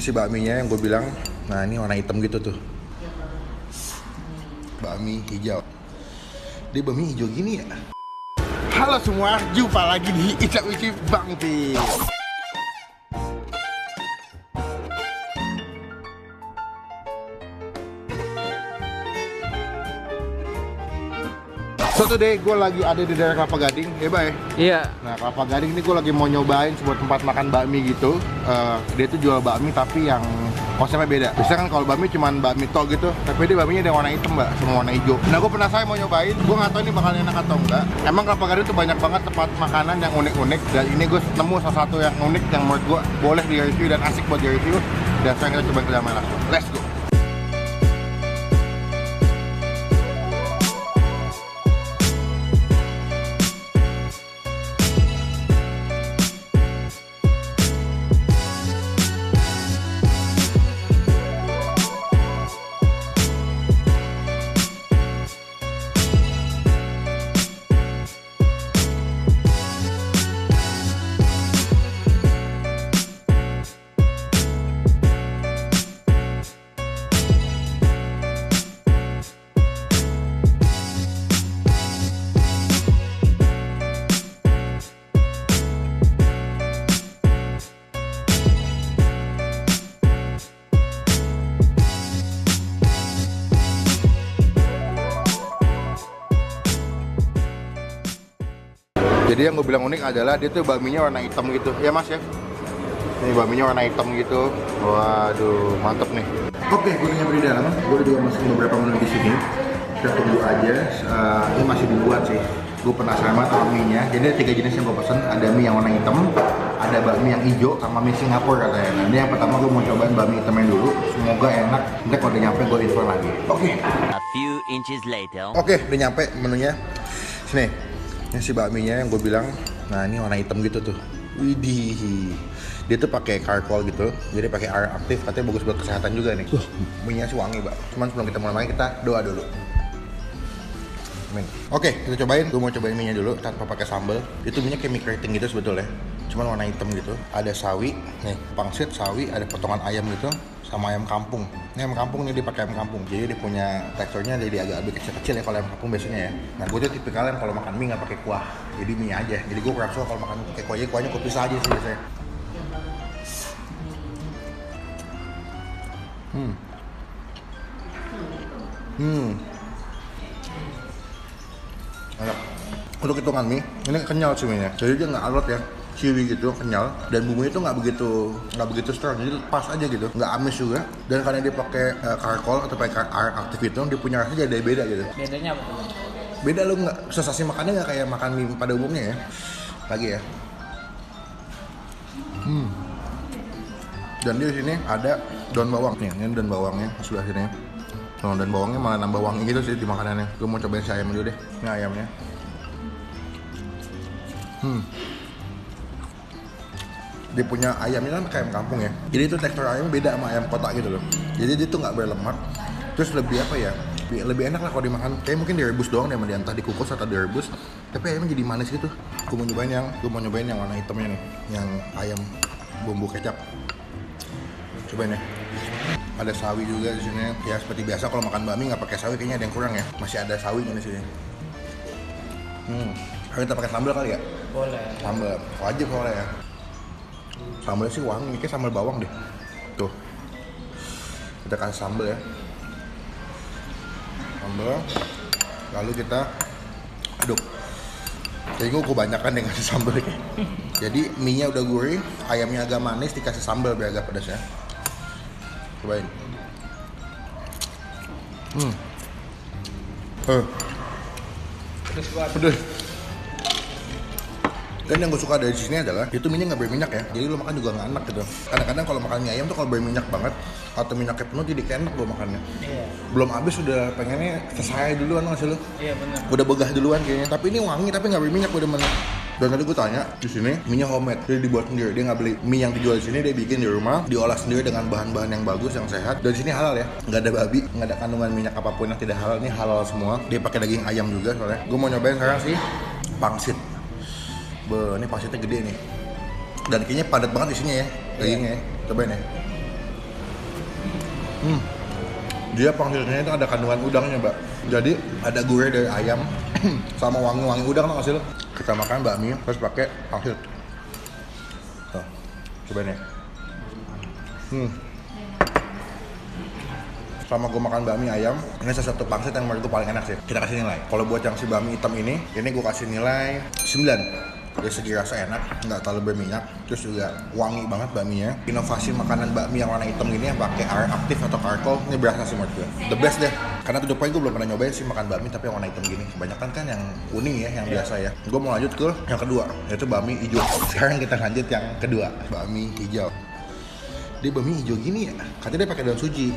si bakminya yang gue bilang, nah ini warna hitam gitu tuh. Bakmi hijau. Dia bakmi hijau gini ya. Halo semua, jumpa lagi di Icap Icip Bang Pi. So today gue lagi ada di daerah Kelapa Gading, ya Bay? Iya. Nah Kelapa Gading ini gue lagi mau nyobain sebuah tempat makan bakmi gitu. Dia tuh jual bakmi tapi yang konsepnya beda. Biasanya kan kalau bakmi cuma bakmi tok gitu, tapi dia bakminya ada warna hitam mbak, sama warna hijau. Nah gue penasaran mau nyobain, gue nggak tahu ini bakal enak atau enggak. Emang Kelapa Gading tuh banyak banget tempat makanan yang unik-unik, dan ini gue nemu salah satu yang unik yang menurut gue boleh di-review dan asik buat di-review. Dan sekarang kita coba ke dalam langsung. Let's go! Jadi yang gue bilang unik adalah dia tuh bakminya warna hitam gitu, ya mas ya? Ini bakminya warna hitam gitu. Waduh, mantep nih. Oke, gue nyampe di dalam. Gue udah juga mesen beberapa menu di sini. Kita tunggu aja. Ini masih dibuat sih. Gue penasaran banget sama mie-nya. Jadi ada 3 jenis yang gue pesen. Ada mie yang warna hitam, ada bakmi yang hijau, sama mie Singapura katanya. Nah, ini yang pertama gue mau cobain bakmi hitamnya dulu. Semoga enak. Nanti kalau udah nyampe gue info lagi. Oke. A few inches later. Oke, udah nyampe menunya. Sini. Ini si bakminya yang gue bilang, nah ini warna hitam gitu tuh. Widih, dia tuh pakai charcoal gitu, jadi pakai air aktif, katanya bagus buat kesehatan juga nih. Mie-nya sih wangi, Mbak. Cuman sebelum kita mulai main, kita doa dulu. Amin. Oke, kita cobain. Gue mau cobain mie-nya dulu tanpa pakai sambal. Itu mie-nya kayak mie keriting gitu sebetulnya. Cuman warna hitam gitu. Ada sawi, nih pangsit, sawi, ada potongan ayam gitu, sama ayam kampung. Ini ayam kampung nih, dia pakai ayam kampung. Jadi dia punya teksturnya jadi agak lebih kecil-kecil ya kalau ayam kampung biasanya ya. Nah gue tuh tipikal yang kalau makan mie nggak pakai kuah, jadi mie aja. Jadi gue kurang suka kalau makan pakai kuah, kuahnya gue pisah aja sih biasanya. Enak. Untuk hitungan mie, ini kenyal sih mie-nya. Jadi dia nggak alot ya, chewy gitu, kenyal, dan bumbunya itu nggak begitu strong, jadi pas aja gitu, nggak amis juga. Dan karena dia pakai charcoal atau pakai air aktif itu, dia punya rasanya jadi beda gitu. Bedanya apa tuh? Beda, lu nggak, sensasi makannya nggak kayak makan mie pada umumnya ya. Lagi ya. Dan di sini ada daun bawang nih, ini daun bawangnya sebelah sini. Nah, dan bawangnya malah nambah wangi gitu sih di makanannya. Gue mau cobain si ayam dulu deh. Ini ayamnya. Dia punya ayamnya kan kayak ayam kampung ya. Jadi itu tekstur ayamnya beda sama ayam kota gitu loh. Jadi dia tuh nggak berlemak. Terus lebih apa ya? Lebih enak lah kalau dimakan. Kayak mungkin direbus doang deh, entah dikukus atau direbus. Tapi ayamnya jadi manis gitu. Gue mau nyobain yang warna hitamnya nih, yang ayam bumbu kecap. Cobain ya. Ada sawi juga di sini. Ya seperti biasa kalau makan bakmi nggak pakai sawi kayaknya ada yang kurang ya. Masih ada sawinya di sini. Kita pakai sambal kali ya? Boleh. Sambal wajib soalnya ya. Sambalnya sih wangi, kayak sambal bawang deh. Tuh. Kita kasih sambal ya. Sambal. Lalu kita aduk. Jadi gue kebanyakan dengan sambal kayak. Jadi mie-nya udah gurih, ayamnya agak manis, dikasih sambal biar agak pedas ya. Cobain. Pedes banget. Pedas. Dan yang gue suka dari sini adalah itu minyak nggak berminyak ya, jadi lo makan juga nggak enak gitu. Kadang-kadang kalau makan mie ayam tuh kalau berminyak banget atau minyaknya penuh jadi kayak enak lo makannya. Iya. Belum habis udah pengennya selesai duluan nggak sih lo? Iya benar. Udah begah duluan kayaknya, tapi ini wangi tapi nggak berminyak, udah mana. Dan tadi gue tanya di sini mie-nya homemade, jadi dibuat sendiri. Dia nggak beli mie yang dijual di sini, dia bikin di rumah, diolah sendiri dengan bahan-bahan yang bagus, yang sehat. Dan di sini halal ya, nggak ada babi, nggak ada kandungan minyak apapun yang tidak halal. Ini halal semua. Dia pakai daging ayam juga soalnya. Gue mau nyobain sekarang sih pangsit. Ini pangsitnya gede nih. Dan kayaknya padat banget isinya ya, dagingnya ya. Cobain ya. Dia pangsitnya itu ada kandungan udangnya, Mbak. Jadi ada gurih dari ayam sama wangi-wangi udang, tau gak sih lo? Kita makan bakmi terus pakai pangsit. Tuh, cobain ya. Sama gue makan bakmi ayam, ini salah satu pangsit yang menurut gue paling enak sih. Kita kasih nilai. Kalau buat yang si bakmi hitam ini gue kasih nilai 9. Dari segi rasa enak, nggak terlalu berminyak, terus juga wangi banget bakminya. Inovasi makanan bakmi yang warna hitam gini yang pakai air aktif atau charcoal, ini berasa sih menurut gue. The best deh. Karena to the point gue belum pernah nyobain sih makan bakmi tapi yang warna hitam gini. Kebanyakan kan yang kuning ya, yang biasa ya. Gue mau lanjut ke yang kedua, yaitu bakmi hijau. Sekarang kita lanjut yang kedua, bakmi hijau. Dia bakmi hijau gini ya, katanya dia pakai daun suji.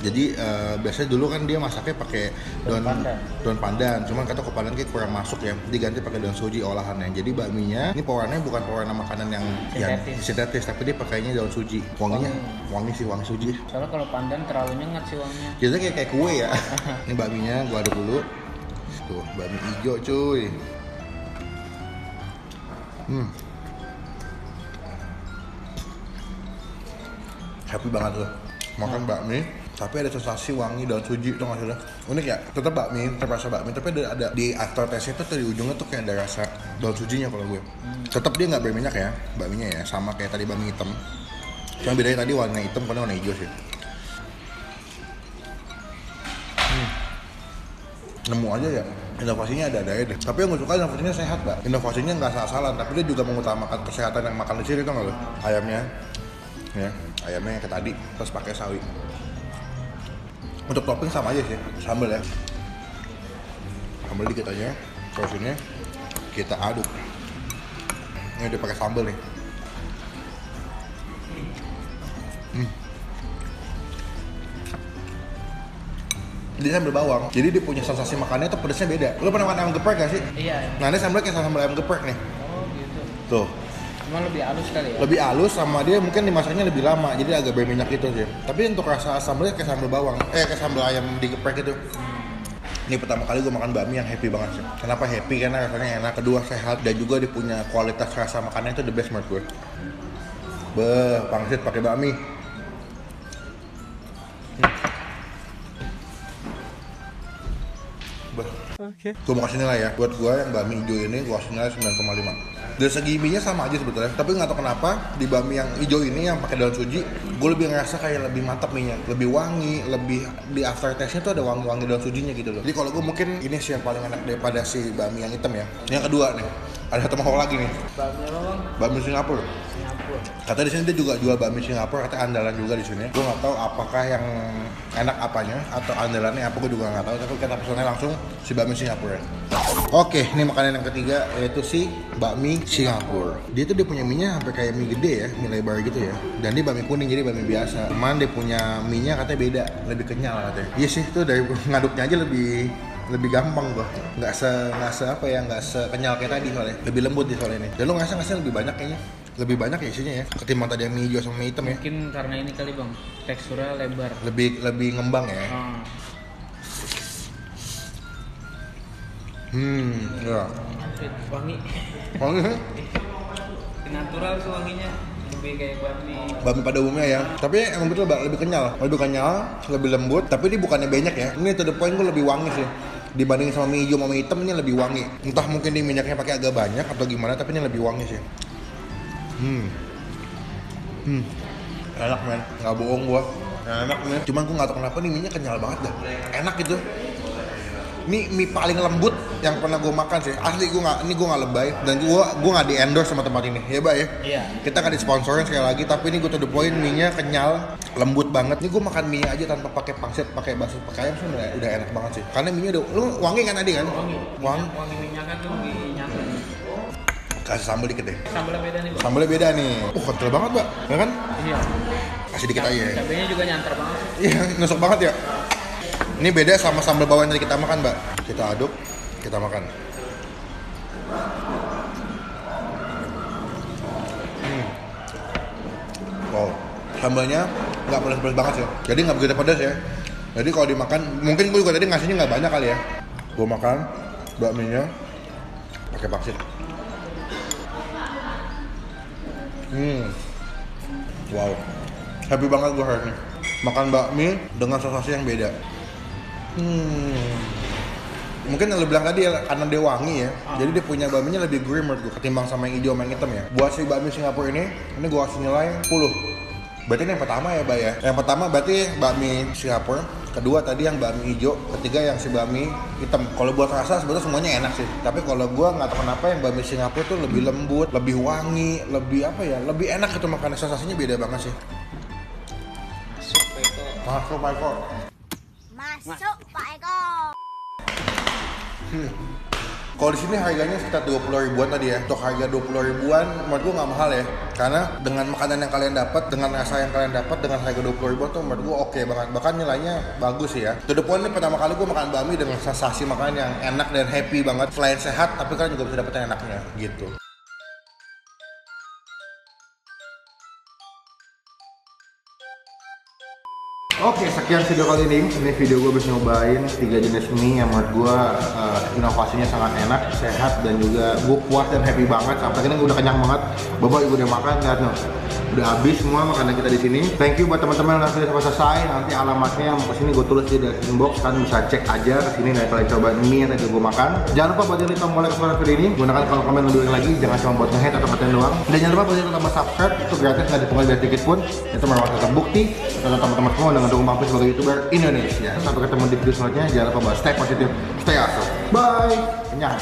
Jadi biasanya dulu kan dia masaknya pakai daun pandan. Cuman kata pandan kayak kurang masuk ya, diganti pakai daun suji olahannya. Jadi bakminya ini pewarnanya bukan pewarna makanan yang sintetis, tapi dia pakainya daun suji. Wangi suji. Soalnya kalau pandan terlalu nyengat sih wanginya. Biasanya kayak kue ya. Ini bakminya gua aduk dulu. Tuh, bakmi hijau cuy. Happy banget tuh makan bakmi, tapi ada sensasi wangi daun suji, tuh nggak sih? Unik ya, tetap bakmi, terasa bakmi, tapi ada di aftertaste-nya tuh di ujungnya tuh kayak ada rasa daun sujinya kalau gue. Tetap dia nggak berminyak ya, bakminya ya, sama kayak tadi bakmi hitam. Cuma bedanya tadi warna hitam, karena warna hijau sih. Nemu aja ya, inovasinya ada deh. Tapi yang gue suka inovasinya sehat, Mbak. Inovasinya nggak salah-salah, tapi dia juga mengutamakan kesehatan yang makan di sini, tuh nggak lo? Ayamnya, ya, ayamnya kayak tadi, terus pakai sawi. Untuk topping sama aja sih, sambal ya. Sambal dikit aja, terus ini kita aduk. Ini udah pakai sambal nih. Dia sambal bawang, jadi dia punya sensasi makannya tuh pedasnya beda. Lo pernah makan ayam geprek gak sih? Iya. Nah ini sambalnya kayak sambal ayam geprek nih. Oh gitu. Tuh. Cuma lebih halus kali ya? Lebih halus sama dia mungkin dimasaknya lebih lama, jadi agak berminyak gitu sih. Tapi untuk rasa sambalnya kayak sambal bawang, kayak sambal ayam digeprek gitu. Ini pertama kali gue makan bakmi yang happy banget sih. Kenapa happy? Karena rasanya enak, kedua sehat, dan juga dia punya kualitas rasa makannya itu the best menurut gue. Pangsit pakai bakmi. Oke. Gue mau kasih nilai ya, buat gue yang bakmi hijau ini gue kasih nilai 9,5. Dari segi mie nya sama aja sebetulnya, tapi nggak tahu kenapa di bakmi yang hijau ini yang pakai daun suji, gue lebih ngerasa kayak lebih mantap mie nya, lebih wangi, lebih di aftertaste nya tuh ada wangi-wangi daun sujinya gitu loh. Jadi kalau gue mungkin ini sih yang paling enak daripada si bakmi yang hitam ya. Yang kedua nih, ada satu mau lagi nih. Bakmi apa bang? Bakmi Singapura. Katanya di sini dia juga jual bakmi Singapura, katanya andalan juga di sini. Gue nggak tahu apakah yang enak apanya atau andalannya apa, gue juga nggak tahu. Tapi kita pesannya langsung si bakmi Singapura. Oke, ini makanan yang ketiga yaitu si bakmi Singapura. Dia tuh dia punya mie-nya sampai kayak mie gede ya, mie lebar gitu ya. Dan dia bakmi kuning jadi bakmi biasa. Cuman dia punya mie-nya katanya beda, lebih kenyal katanya. Iya sih, tuh dari ngaduknya aja lebih gampang gua. Nggak sekenyal kayak tadi soalnya. Lebih lembut di soalnya ini. Dan lu ngerasa lebih banyak kayaknya. Lebih banyak ya isinya ya ketimbang tadi yang mie hijau sama mie hitam ya. Mungkin karena ini kali bang, teksturnya lebar. Lebih ngembang ya. Ya. Wangi. Wangi sih. Natural tuh wanginya, lebih kayak bakmi pada umumnya ya. Tapi emang betul lebih kenyal, lebih lembut. Tapi ini bukannya banyak ya. Ini to the point gue lebih wangi sih. Dibanding sama mie hijau sama mie hitam ini lebih wangi. Entah mungkin di minyaknya pakai agak banyak atau gimana, tapi ini lebih wangi sih. Enak men, nggak bohong gua. Enak men. Cuman gua nggak tahu kenapa nih mie-nya kenyal banget dah. Enak gitu. Ini mie paling lembut yang pernah gue makan sih. Asli gue nggak lebay dan gue nggak di endorse sama tempat ini. Ya Mbak ya. Iya. Kita nggak disponsorin sekali lagi, tapi ini gue to the point, mie-nya kenyal, lembut banget. Ini gue makan mie aja tanpa pakai pangsit, pakai bakso, pakai ayam sih udah enak banget sih. Karena mie-nya lu wangi kan tadi kan? Wangi minyak tuh lebih nyata. Kasih sambal dikit deh. Sambalnya beda nih bang. Sambalnya beda nih. Kental banget Mbak, ya kan? Iya. Kasih dikit aja ya. Cabenya juga nyantar banget. Iya, nusuk banget ya. Ini beda sama sambal bawang yang tadi kita makan, Mbak. Kita aduk, kita makan. Wow, sambalnya nggak pedas-pedas banget sih. Jadi nggak begitu pedas ya. Jadi kalau dimakan, mungkin gue juga tadi ngasihnya nggak banyak kali ya. Gue makan bakminya pakai pangsit. Wow, Happy banget gue hari ini. Makan bakmi dengan sensasi yang beda. Mungkin yang lu bilang tadi ya, karena dia wangi ya. Jadi dia punya bakminya lebih gurih menurut gue ketimbang sama yang hijau sama yang hitam ya. Buat si bakmi Singapura ini gue kasih nilai 10. Berarti ini yang pertama ya, Bay ya. Yang pertama berarti bakmi Singapura. Kedua tadi yang bakmi hijau, ketiga yang si bakmi hitam. Kalau buat rasa sebetulnya semuanya enak sih. Tapi kalau gue nggak tahu kenapa yang bakmi Singapura tuh lebih lembut, lebih wangi, lebih apa ya, lebih enak gitu makannya, sensasinya beda banget sih. Masuk Pak Eko. Masuk Pak Eko. Kalau di sini harganya sekitar 20 ribuan tadi ya. Untuk harga 20 ribuan menurut gue nggak mahal ya. Karena dengan makanan yang kalian dapat, dengan rasa yang kalian dapat, dengan harga 20 ribuan tuh menurut gue oke banget. Bahkan nilainya bagus ya. To the point ini pertama kali gue makan bakmi dengan sensasi makanan yang enak dan happy banget. Selain sehat, tapi kalian juga bisa dapetin enaknya gitu. Oke, sekian video kali ini. Ini video gue bisa nyobain 3 jenis mie yang menurut gue inovasinya sangat enak, sehat, dan juga gue puas dan happy banget. Sampai ini gue udah kenyang banget. Bapak ibu udah makan, lihat nih. Udah habis semua makanan kita di sini. Thank you buat teman-teman yang sudah sampai selesai. Nanti alamatnya mau kesini gue tulis di description box, kan bisa cek aja kesini dan kalian coba mie yang tadi gue makan. Jangan lupa buat klik tombol like subscribe video ini. Gunakan kolom komen lebih lagi, jangan cuma buat nge-hate atau ngatain doang. Dan jangan lupa buat klik tombol subscribe, itu gratis, nggak dipungut biaya sedikit pun. Itu merupakan terbukti untuk teman-teman semua dengan dukung Bang Pis sebagai YouTuber Indonesia. Sampai ketemu di video selanjutnya. Jangan lupa buat stay positif, stay awesome. Bye. Kenyang.